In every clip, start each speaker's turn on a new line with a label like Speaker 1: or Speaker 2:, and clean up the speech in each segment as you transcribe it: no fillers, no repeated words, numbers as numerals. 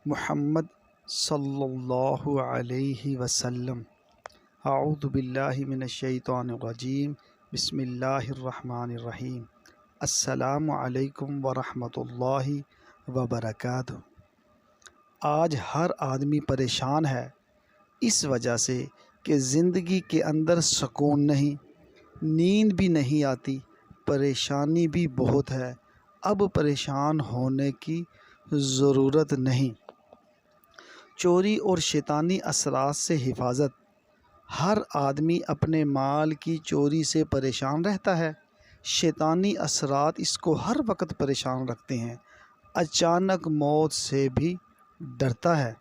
Speaker 1: محمد صلی اللہ علیہ وسلم۔ اعوذ باللہ من الشیطان الرجیم، بسم اللہ الرحمن الرحیم۔ السلام علیکم ورحمۃ اللہ وبرکاتہ۔ آج ہر آدمی پریشان ہے اس وجہ سے کہ زندگی کے اندر سکون نہیں، نیند بھی نہیں آتی، پریشانی بھی بہت ہے۔ اب پریشان ہونے کی ضرورت نہیں۔ چوری اور شیطانی اثرات سے حفاظت۔ ہر آدمی اپنے مال کی چوری سے پریشان رہتا ہے۔ شیطانی اثرات اس کو ہر وقت پریشان رکھتے ہیں۔ اچانک موت سے بھی ڈرتا ہے۔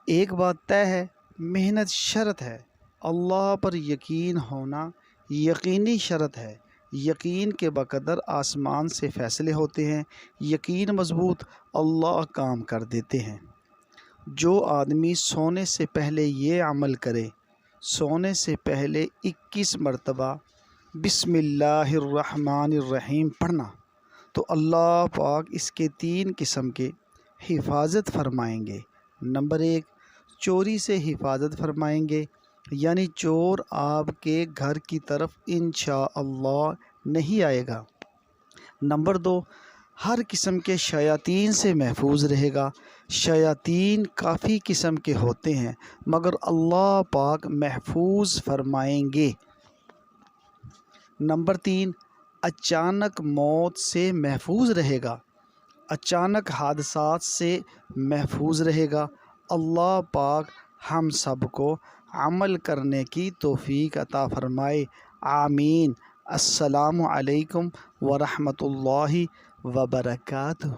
Speaker 1: ایک بات طے ہے، محنت شرط ہے، اللہ پر یقین ہونا یقینی شرط ہے۔ یقین کے بقدر آسمان سے فیصلے ہوتے ہیں۔ یقین مضبوط، اللہ کام کر دیتے ہیں۔ جو آدمی سونے سے پہلے یہ عمل کرے، سونے سے پہلے 21 مرتبہ بسم اللہ الرحمن الرحیم پڑھنا، تو اللہ پاک اس کے 3 قسم کے حفاظت فرمائیں گے۔ نمبر 1، چوری سے حفاظت فرمائیں گے، یعنی چور آپ کے گھر کی طرف انشاءاللہ نہیں آئے گا۔ نمبر 2، ہر قسم کے شیاطین سے محفوظ رہے گا۔ شیاطین کافی قسم کے ہوتے ہیں مگر اللہ پاک محفوظ فرمائیں گے۔ نمبر 3، اچانک موت سے محفوظ رہے گا، اچانک حادثات سے محفوظ رہے گا۔ اللہ پاک ہم سب کو عمل کرنے کی توفیق عطا فرمائے، آمین۔ السلام علیکم ورحمۃ اللہ وبرکاتہ۔